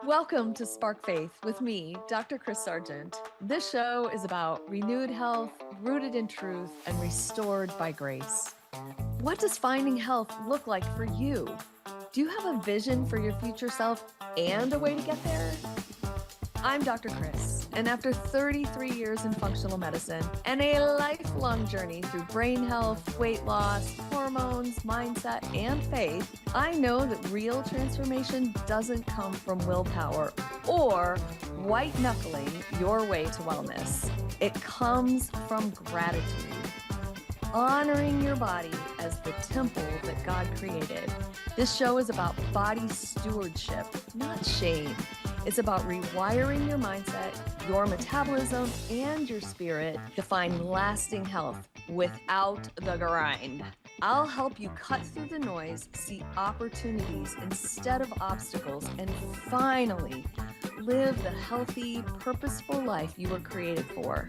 Welcome to Spark Faith with me, Dr. Kris Sargent. This show is about renewed health, rooted in truth, and restored by grace. What does finding health look like for you? Do you have a vision for your future self and a way to get there? I'm Dr. Kris, and after 33 years in functional medicine and a lifelong journey through brain health, weight loss, hormones, mindset, and faith, I know that real transformation doesn't come from willpower or white knuckling your way to wellness. It comes from gratitude. Honoring your body as the temple that God created. This show is about body stewardship, not shame. It's about rewiring your mindset, your metabolism, and your spirit to find lasting health without the grind. I'll help you cut through the noise, see opportunities instead of obstacles, and finally live the healthy, purposeful life you were created for.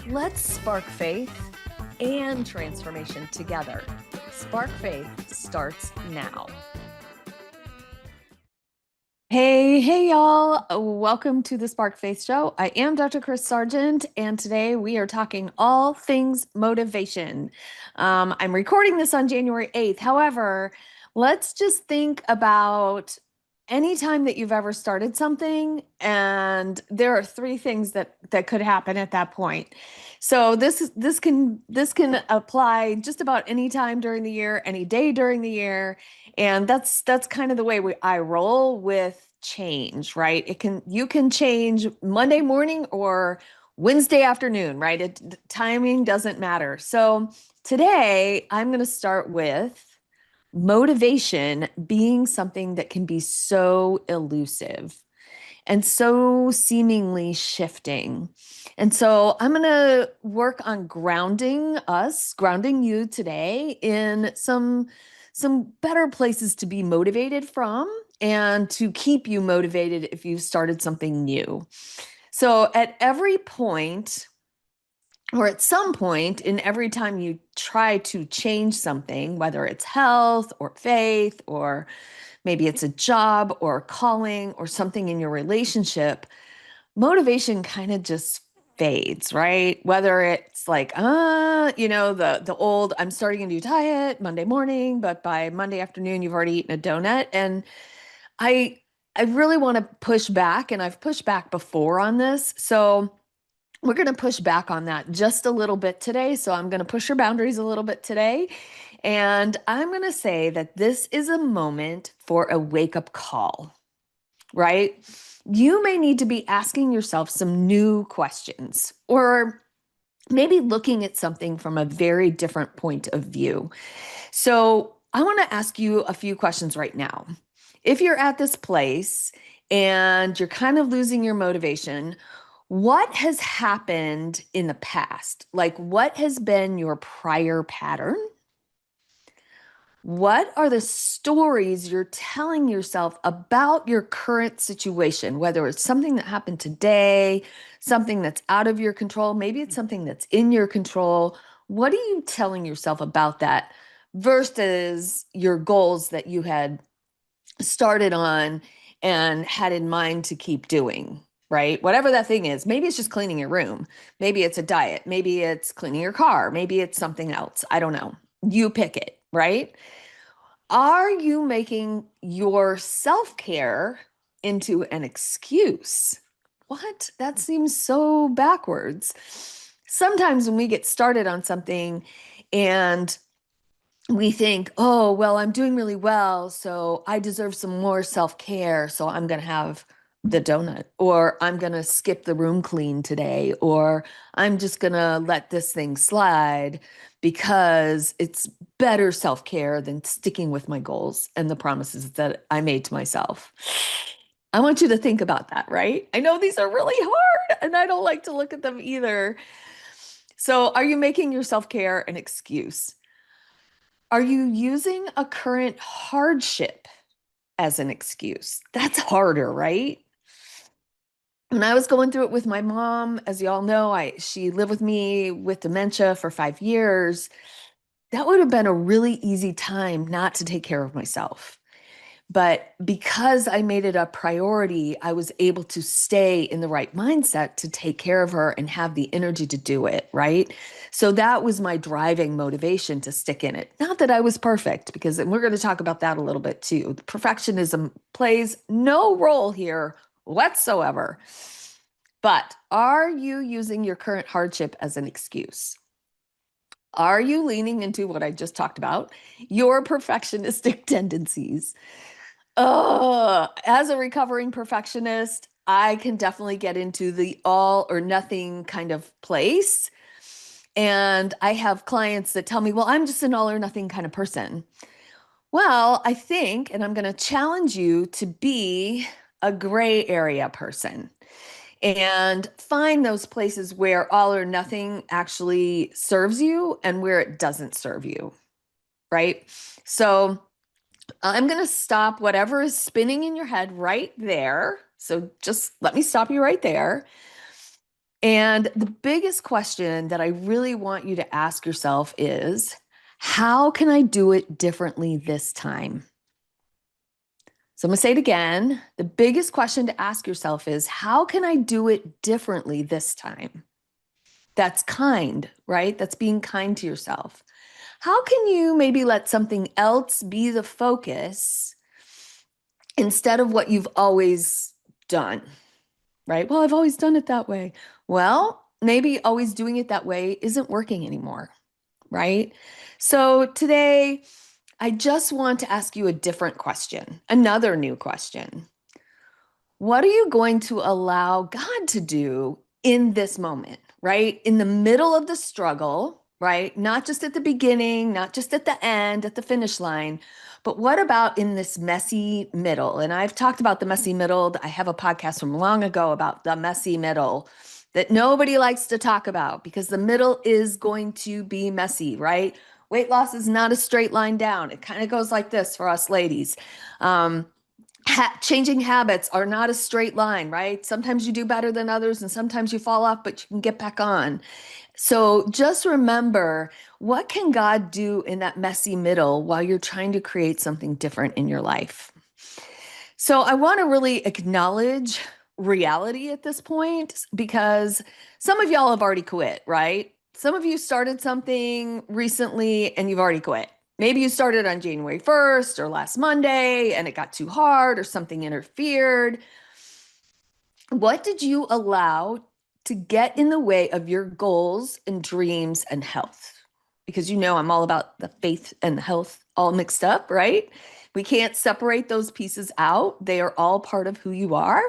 Let's spark faith and transformation together. Spark Faith starts now. Hey, y'all. Welcome to the Spark Faith Show. I am Dr. Kris Sargent, and today we are talking all things motivation. I'm recording this on January 8th. However, let's just think about any time that you've ever started something, and there are three things that could happen at that point. So this can apply just about any time during the year, any day during the year, and that's kind of the way I roll with change, right? You can change Monday morning or Wednesday afternoon, right? Timing doesn't matter. So today I'm going to start with motivation being something that can be so elusive and so seemingly shifting. And so I'm going to work on grounding you today in some better places to be motivated from and to keep you motivated if you've started something new. So at every point, or at some point in every time you try to change something, whether it's health or faith, or maybe it's a job or a calling or something in your relationship, motivation kind of just fades, right? Whether it's like, the old, I'm starting a new diet Monday morning, but by Monday afternoon, you've already eaten a donut. And I really want to push back, and I've pushed back before on this. So we're going to push back on that just a little bit today. So I'm going to push your boundaries a little bit today. And I'm going to say that this is a moment for a wake-up call, right? You may need to be asking yourself some new questions, or maybe looking at something from a very different point of view. So I want to ask you a few questions right now. If you're at this place and you're kind of losing your motivation, what has happened in the past? Like, what has been your prior pattern? What are the stories you're telling yourself about your current situation, whether it's something that happened today, something that's out of your control, maybe it's something that's in your control. What are you telling yourself about that versus your goals that you had started on and had in mind to keep doing, right? Whatever that thing is, maybe it's just cleaning your room. Maybe it's a diet. Maybe it's cleaning your car. Maybe it's something else. I don't know. You pick it, right? Are you making your self-care into an excuse? What? That seems so backwards. Sometimes when we get started on something and we think, oh, well, I'm doing really well, so I deserve some more self-care, so I'm going to have the donut, or I'm going to skip the room clean today, or I'm just going to let this thing slide because it's better self-care than sticking with my goals and the promises that I made to myself. I want you to think about that, right? I know these are really hard, and I don't like to look at them either. So are you making your self-care an excuse? Are you using a current hardship as an excuse? That's harder, right? When I was going through it with my mom, as you all know, she lived with me with dementia for 5 years. That would have been a really easy time not to take care of myself. But because I made it a priority, I was able to stay in the right mindset to take care of her and have the energy to do it, right? So that was my driving motivation to stick in it. Not that I was perfect, because we're going to talk about that a little bit too. Perfectionism plays no role here whatsoever. But are you using your current hardship as an excuse? Are you leaning into what I just talked about, your perfectionistic tendencies? As a recovering perfectionist, I can definitely get into the all or nothing kind of place. And I have clients that tell me, well, I'm just an all or nothing kind of person. Well, I think, and I'm going to challenge you to be a gray area person and find those places where all or nothing actually serves you and where it doesn't serve you, right? So I'm going to stop whatever is spinning in your head right there. So just let me stop you right there. And the biggest question that I really want you to ask yourself is, how can I do it differently this time? So I'm going to say it again. The biggest question to ask yourself is, how can I do it differently this time? That's kind, right? That's being kind to yourself. How can you maybe let something else be the focus instead of what you've always done, right? Well, I've always done it that way. Well, maybe always doing it that way isn't working anymore, right? So today, I just want to ask you a different question, another new question. What are you going to allow God to do in this moment, right? In the middle of the struggle, right? Not just at the beginning, not just at the end, at the finish line, but what about in this messy middle? And I've talked about the messy middle. I have a podcast from long ago about the messy middle that nobody likes to talk about because the middle is going to be messy, right? Weight loss is not a straight line down. It kind of goes like this for us ladies. Changing habits are not a straight line, right? Sometimes you do better than others, and sometimes you fall off, but you can get back on. So just remember, what can God do in that messy middle while you're trying to create something different in your life? So I want to really acknowledge reality at this point because some of y'all have already quit, right? Some of you started something recently and you've already quit. Maybe you started on January 1st or last Monday and it got too hard or something interfered. What did you allow to get in the way of your goals and dreams and health? Because you know I'm all about the faith and health all mixed up, right? We can't separate those pieces out. They are all part of who you are.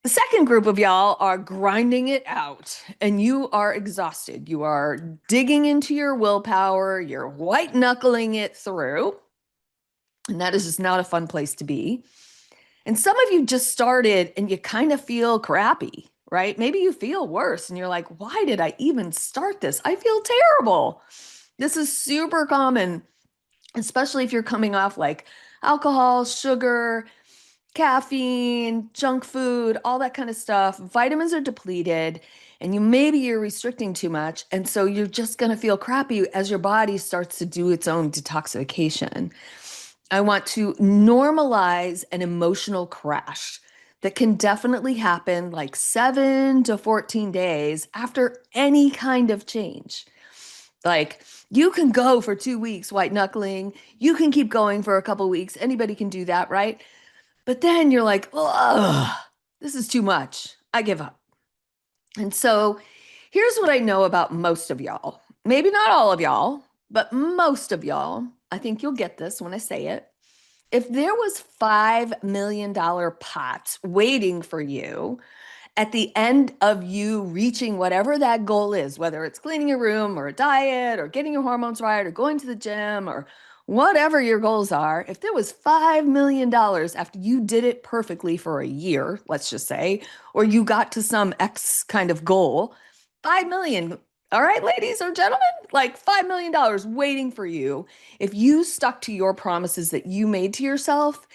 The second group of y'all are grinding it out and you are exhausted. You are digging into your willpower, you're white knuckling it through. And that is just not a fun place to be. And some of you just started and you kind of feel crappy, right? Maybe you feel worse and you're like, why did I even start this? I feel terrible. This is super common, especially if you're coming off like alcohol, sugar, caffeine, junk food, all that kind of stuff. Vitamins are depleted and maybe you're restricting too much. And so you're just going to feel crappy as your body starts to do its own detoxification. I want to normalize an emotional crash that can definitely happen like 7 to 14 days after any kind of change. Like you can go for 2 weeks white knuckling, you can keep going for a couple weeks. Anybody can do that, right? But then you're like, ugh, this is too much. I give up. And so here's what I know about most of y'all. Maybe not all of y'all, but most of y'all. I think you'll get this when I say it. If there was $5 million pots waiting for you at the end of you reaching whatever that goal is, whether it's cleaning your room or a diet or getting your hormones right or going to the gym or whatever your goals are, if there was $5 million after you did it perfectly for a year, let's just say, or you got to some X kind of goal, 5 million. All right, ladies or gentlemen, like $5 million waiting for you. If you stuck to your promises that you made to yourself,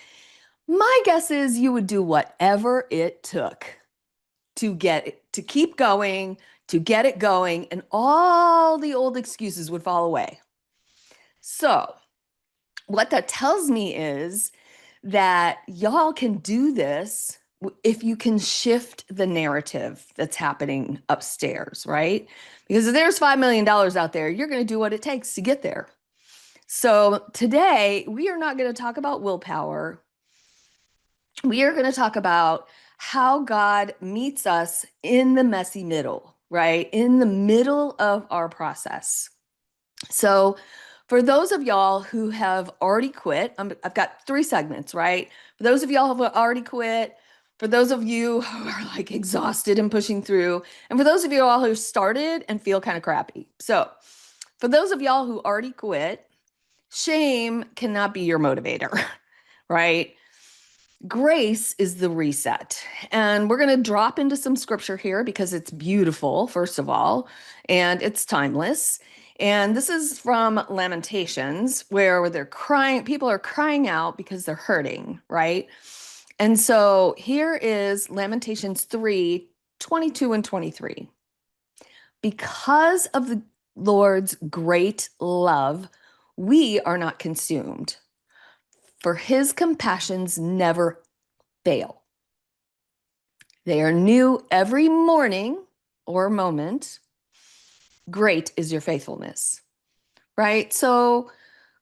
my guess is you would do whatever it took to get it, to keep going, to get it going, and all the old excuses would fall away. So what that tells me is that y'all can do this if you can shift the narrative that's happening upstairs, right? Because if there's $5 million out there, you're going to do what it takes to get there. So today, we are not going to talk about willpower. We are going to talk about how God meets us in the messy middle, right? In the middle of our process. So, for those of y'all who have already quit, I've got 3 segments, right? For those of y'all who have already quit, for those of you who are like exhausted and pushing through, and for those of you all who started and feel kind of crappy. So, for those of y'all who already quit, shame cannot be your motivator, right? Grace is the reset. And we're going to drop into some scripture here because it's beautiful, first of all, and it's timeless. And this is from Lamentations, where they're crying, people are crying out because they're hurting, right? And so here is Lamentations 3:22 and 23. Because of the Lord's great love, we are not consumed, for his compassions never fail. They are new every morning or moment. Great is your faithfulness, right? So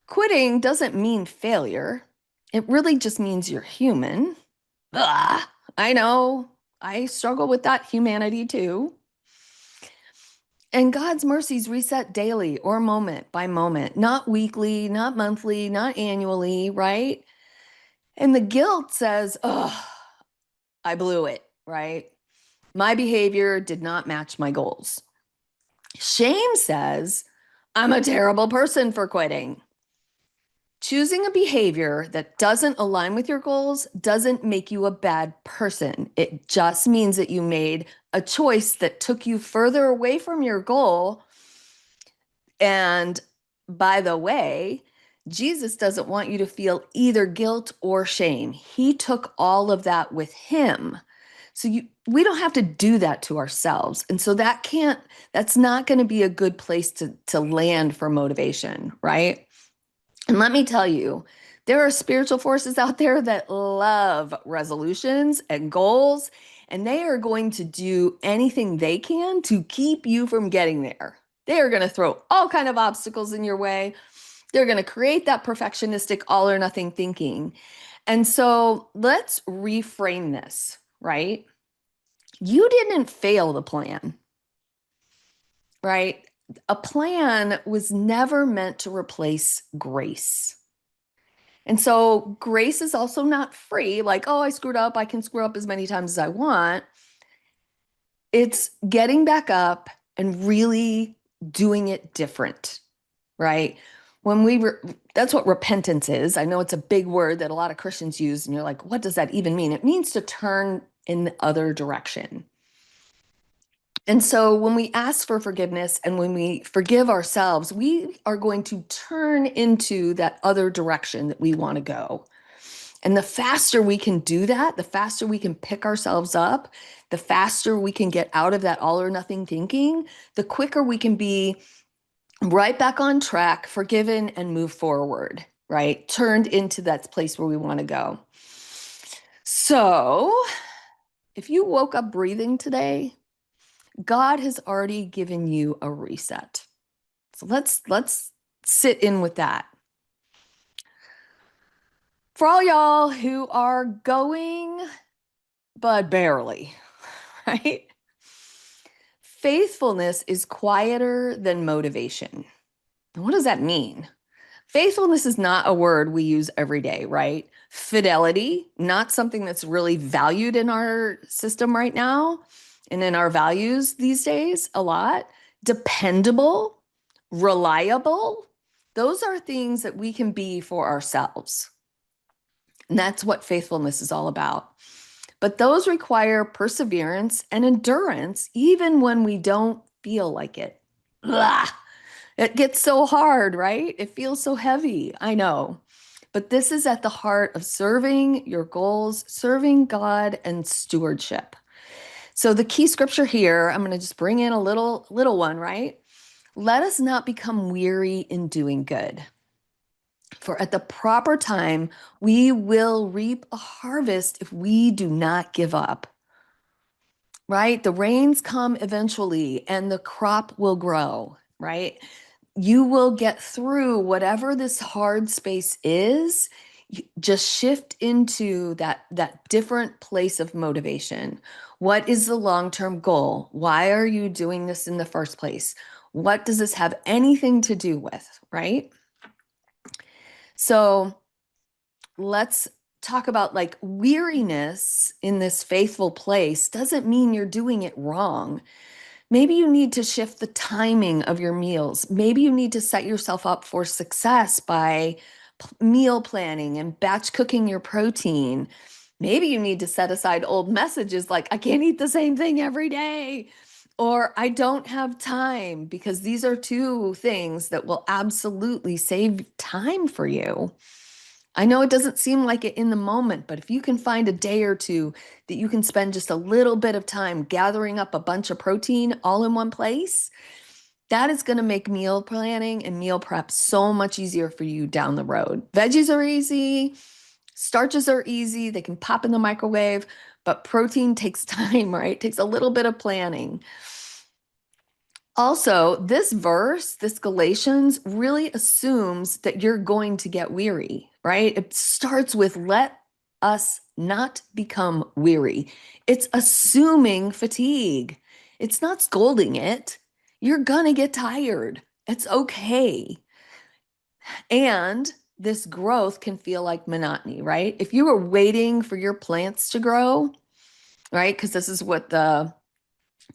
quitting doesn't mean failure. It really just means you're human. Ugh, I know. I struggle with that humanity too. And God's mercies reset daily or moment by moment, not weekly, not monthly, not annually, right? And the guilt says, oh, I blew it, right? My behavior did not match my goals. Shame says, I'm a terrible person for quitting. Choosing a behavior that doesn't align with your goals doesn't make you a bad person. It just means that you made a choice that took you further away from your goal. And by the way, Jesus doesn't want you to feel either guilt or shame. He took all of that with him. So we don't have to do that to ourselves. And so that's not going to be a good place to land for motivation, right? And let me tell you, there are spiritual forces out there that love resolutions and goals, and they are going to do anything they can to keep you from getting there. They are going to throw all kind of obstacles in your way. They're going to create that perfectionistic all or nothing thinking. And so let's reframe this, right? You didn't fail the plan, right? A plan was never meant to replace grace. And so grace is also not free, like, oh, I screwed up. I can screw up as many times as I want. It's getting back up and really doing it different, right? That's what repentance is. I know it's a big word that a lot of Christians use, and you're like, what does that even mean? It means to turn in the other direction. And so when we ask for forgiveness and when we forgive ourselves, we are going to turn into that other direction that we want to go. And the faster we can do that, the faster we can pick ourselves up, the faster we can get out of that all or nothing thinking, the quicker we can be right back on track, forgiven, and move forward, right? Turned into that place where we want to go. So if you woke up breathing today, God has already given you a reset. So let's sit in with that. For all y'all who are going, but barely, right? Faithfulness is quieter than motivation. And what does that mean? Faithfulness is not a word we use every day, right? Fidelity, not something that's really valued in our system right now and in our values these days a lot. Dependable, reliable, those are things that we can be for ourselves. And that's what faithfulness is all about. But those require perseverance and endurance, even when we don't feel like it. Ugh. It gets so hard, right? It feels so heavy. I know. But this is at the heart of serving your goals, serving God, and stewardship. So the key scripture here, I'm going to just bring in a little one, right? Let us not become weary in doing good. For at the proper time, we will reap a harvest if we do not give up, right? The rains come eventually and the crop will grow, right? You will get through whatever this hard space is. Just shift into that different place of motivation. What is the long-term goal? Why are you doing this in the first place? What does this have anything to do with, right? So let's talk about like weariness in this faithful place doesn't mean you're doing it wrong. Maybe you need to shift the timing of your meals. Maybe you need to set yourself up for success by meal planning and batch cooking your protein. Maybe you need to set aside old messages like, I can't eat the same thing every day, or I don't have time, because these are two things that will absolutely save time for you. I know it doesn't seem like it in the moment, but if you can find a day or two that you can spend just a little bit of time gathering up a bunch of protein all in one place, that is going to make meal planning and meal prep so much easier for you down the road. Veggies are easy, starches are easy, they can pop in the microwave, but protein takes time, right? It takes a little bit of planning. Also, this verse, this Galatians, really assumes that you're going to get weary, right? It starts with let us not become weary. It's assuming fatigue. It's not scolding it. You're gonna get tired. It's okay. And this growth can feel like monotony, right? If you were waiting for your plants to grow, right? Because this is what the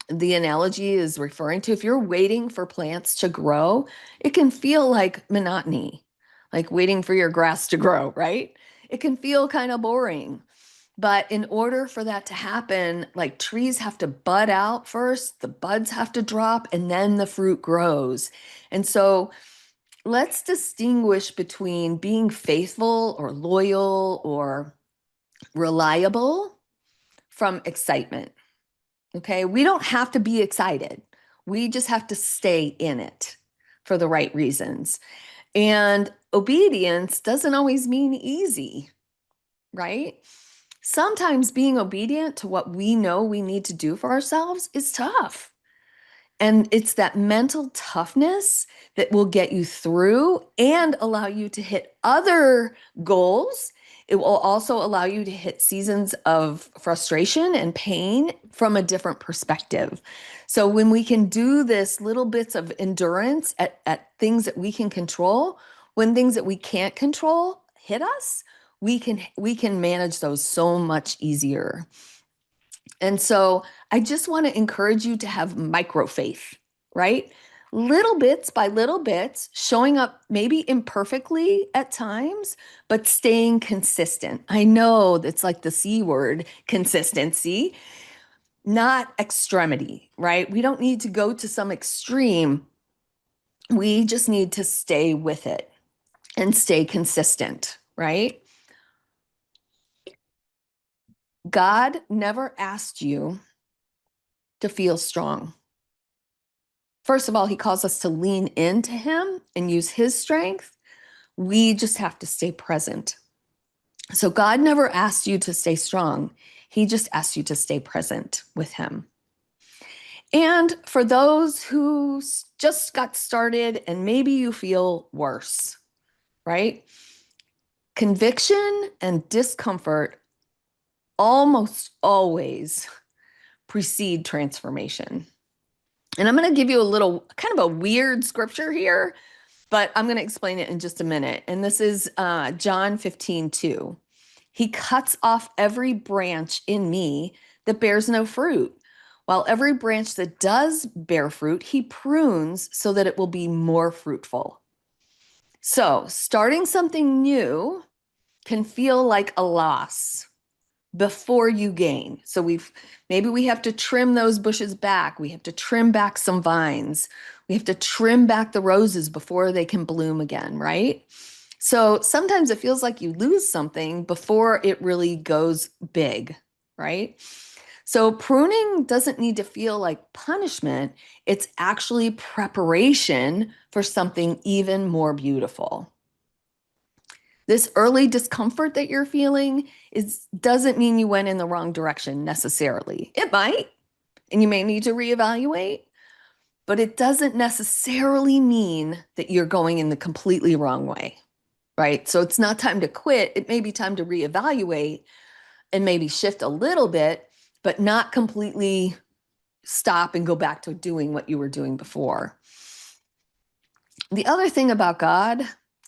analogy is referring to. If you're waiting for plants to grow, it can feel like monotony, like waiting for your grass to grow, right? It can feel kind of boring. But in order for that to happen, like trees have to bud out first, the buds have to drop, and then the fruit grows. And so let's distinguish between being faithful or loyal or reliable from excitement. Okay, we don't have to be excited. We just have to stay in it for the right reasons. And obedience doesn't always mean easy, right? Sometimes being obedient to what we know we need to do for ourselves is tough. And it's that mental toughness that will get you through and allow you to hit other goals. It will also allow you to hit seasons of frustration and pain from a different perspective. So when we can do this little bits of endurance at things that we can control, when things that we can't control hit us, we can manage those so much easier. And so I just want to encourage you to have micro faith, right? Little bits by little bits, showing up maybe imperfectly at times, but staying consistent. I know that's like the C word, consistency, not extremity, right? We don't need to go to some extreme. We just need to stay with it and stay consistent, right? God never asked you to feel strong. First of all, he calls us to lean into him and use his strength. We just have to stay present. So God never asked you to stay strong. He just asked you to stay present with him. And for those who just got started and maybe you feel worse, right? Conviction and discomfort almost always precede transformation. And I'm going to give you a little kind of a weird scripture here, but I'm going to explain it in just a minute. And this is John 15:2. He cuts off every branch in me that bears no fruit, while every branch that does bear fruit, he prunes so that it will be more fruitful. So starting something new can feel like a loss before you gain. So maybe we have to trim those bushes back. We have to trim back some vines. We have to trim back the roses before they can bloom again, right? So sometimes it feels like you lose something before it really goes big, right? So pruning doesn't need to feel like punishment. It's actually preparation for something even more beautiful. This early discomfort that you're feeling doesn't mean you went in the wrong direction necessarily. It might, and you may need to reevaluate, but it doesn't necessarily mean that you're going in the completely wrong way, right? So it's not time to quit. It may be time to reevaluate and maybe shift a little bit, but not completely stop and go back to doing what you were doing before. The other thing about God,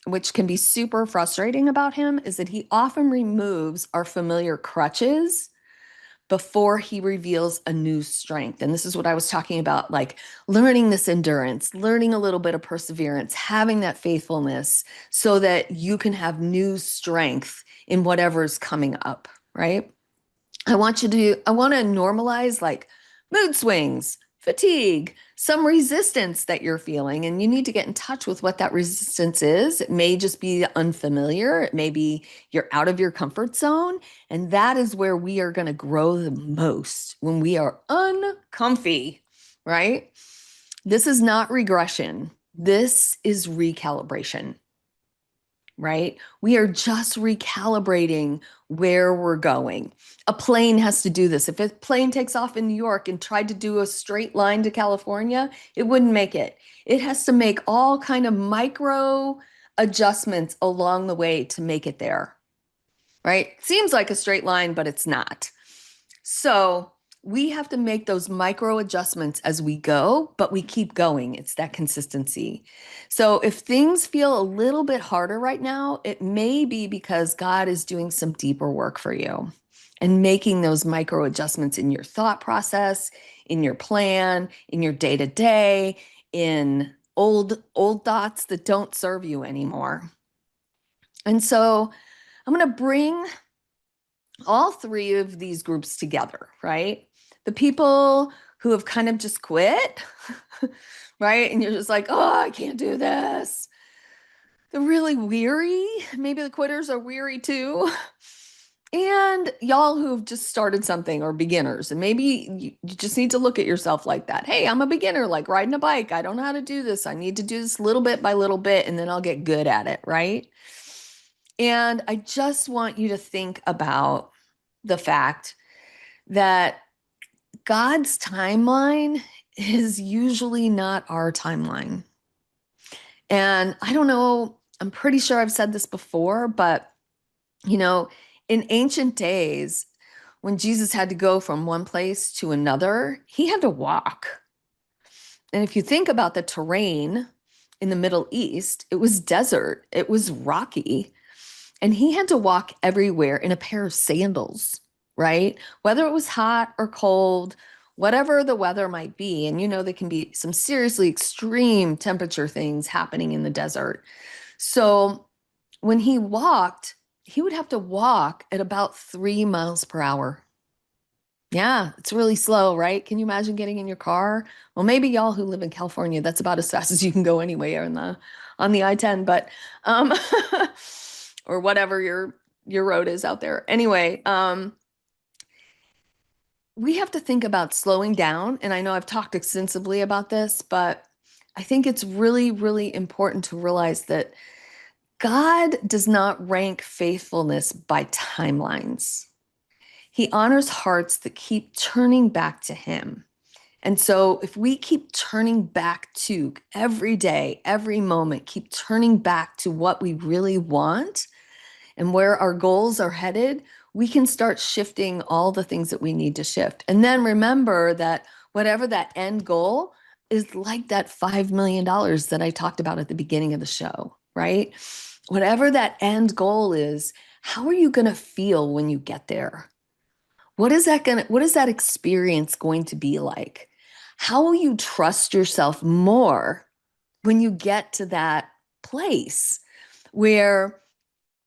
which can be super frustrating about him, is that he often removes our familiar crutches before he reveals a new strength. And this is what I was talking about, like learning this endurance, learning a little bit of perseverance, having that faithfulness so that you can have new strength in whatever's coming up, right? I want to normalize like mood swings, fatigue, some resistance that you're feeling, and you need to get in touch with what that resistance is. It may just be unfamiliar. It may be you're out of your comfort zone. And that is where we are going to grow the most, when we are uncomfy, right? This is not regression. This is recalibration, right? We are just recalibrating where we're going. A plane has to do this. If a plane takes off in New York and tried to do a straight line to California, it wouldn't make it. It has to make all kind of micro adjustments along the way to make it there, right? Seems like a straight line, but it's not. So we have to make those micro adjustments as we go, but we keep going. It's that consistency. So if things feel a little bit harder right now, it may be because God is doing some deeper work for you and making those micro adjustments in your thought process, in your plan, in your day-to-day, in old thoughts that don't serve you anymore. And so I'm going to bring all three of these groups together, right? The people who have kind of just quit, right? And you're just like, oh, I can't do this. They're really weary. Maybe the quitters are weary too. And y'all who've just started something, or beginners, and maybe you just need to look at yourself like that. Hey, I'm a beginner, like riding a bike. I don't know how to do this. I need to do this little bit by little bit, and then I'll get good at it, right? And I just want you to think about the fact that God's timeline is usually not our timeline. And I don't know, I'm pretty sure I've said this before, but in ancient days, when Jesus had to go from one place to another, he had to walk. And if you think about the terrain in the Middle East, it was desert, it was rocky, and he had to walk everywhere in a pair of sandals, right? Whether it was hot or cold, whatever the weather might be. And there can be some seriously extreme temperature things happening in the desert. So when he walked, he would have to walk at about 3 miles per hour. Yeah, it's really slow, right? Can you imagine getting in your car? Well, maybe y'all who live in California, that's about as fast as you can go anyway on the I-10, but or whatever your road is out there. Anyway, we have to think about slowing down. And I know I've talked extensively about this, but I think it's really, really important to realize that God does not rank faithfulness by timelines. He honors hearts that keep turning back to him. And so if we keep turning back to every day, every moment, keep turning back to what we really want and where our goals are headed, we can start shifting all the things that we need to shift. And then remember that whatever that end goal is, like that $5 million that I talked about at the beginning of the show, right? Whatever that end goal is, how are you going to feel when you get there? What is that experience going to be like? How will you trust yourself more when you get to that place where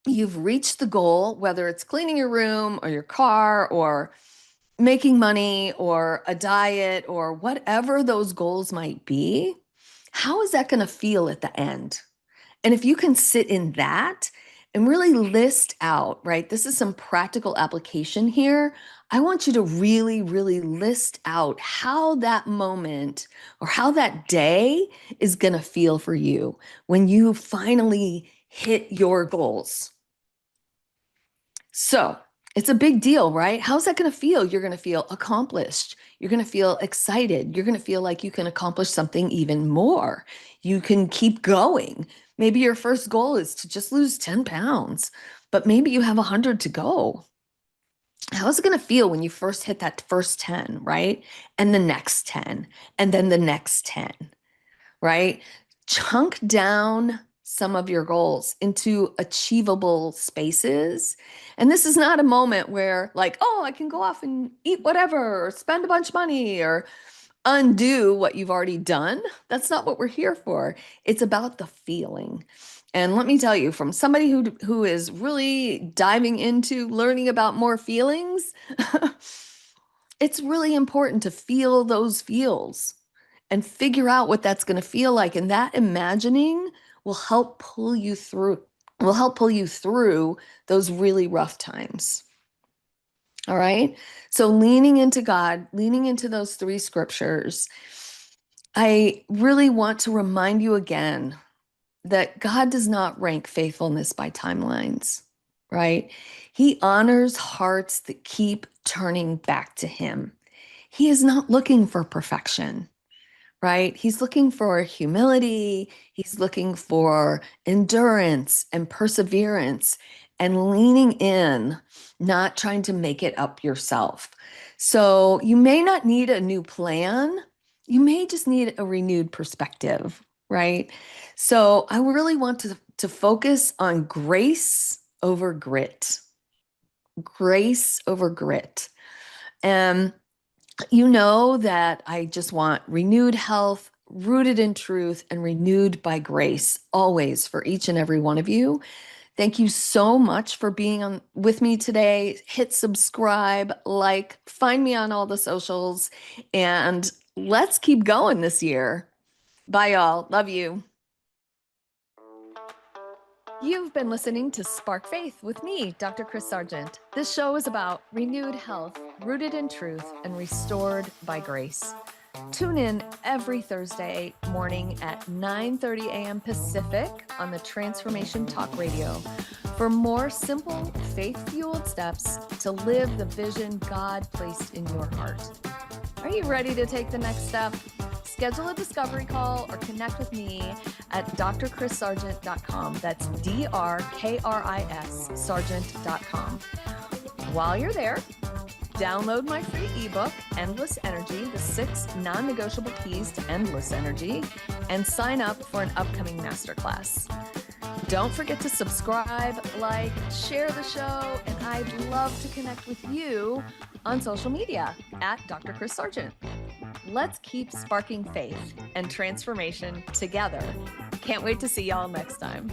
you've reached the goal, whether it's cleaning your room or your car or making money or a diet or whatever those goals might be? How is that going to feel at the end? And if you can sit in that and really list out, right? This is some practical application here. I want you to really, really list out how that moment or how that day is going to feel for you when you finally hit your goals. So it's a big deal, right? How's that going to feel? You're going to feel accomplished. You're going to feel excited. You're going to feel like you can accomplish something even more. You can keep going. Maybe your first goal is to just lose 10 pounds, but maybe you have 100 to go. How's it going to feel when you first hit that first 10, right? And the next 10, and then the next 10, right? Chunk down some of your goals into achievable spaces. And this is not a moment where, like, oh, I can go off and eat whatever, or spend a bunch of money, or undo what you've already done. That's not what we're here for. It's about the feeling. And let me tell you, from somebody who is really diving into learning about more feelings, it's really important to feel those feels and figure out what that's going to feel like. And that imagining will help pull you through, those really rough times. All right. So leaning into God, leaning into those 3 scriptures, I really want to remind you again that God does not rank faithfulness by timelines, right? He honors hearts that keep turning back to Him. He is not looking for perfection, right? He's looking for humility. He's looking for endurance and perseverance and leaning in, not trying to make it up yourself. So you may not need a new plan. You may just need a renewed perspective, right? So I really want to focus on grace over grit. Grace over grit. And you know that I just want renewed health, rooted in truth, and renewed by grace, always for each and every one of you. Thank you so much for being on with me today. Hit subscribe, like, find me on all the socials, and let's keep going this year. Bye, y'all. Love you. You've been listening to Spark Faith with me, Dr. Kris Sargent. This show is about renewed health, rooted in truth, and restored by grace. Tune in every Thursday morning at 9:30 a.m. Pacific on the Transformation Talk Radio for more simple, faith-fueled steps to live the vision God placed in your heart. Are you ready to take the next step? Schedule a discovery call or connect with me at drkrissargent.com. That's DRKRIS Sargent.com. While you're there, download my free ebook, Endless Energy, the 6 non-negotiable keys to endless energy, and sign up for an upcoming masterclass. Don't forget to subscribe, like, share the show, and I'd love to connect with you on social media at Dr. Kris Sargent. Let's keep sparking faith and transformation together. Can't wait to see y'all next time.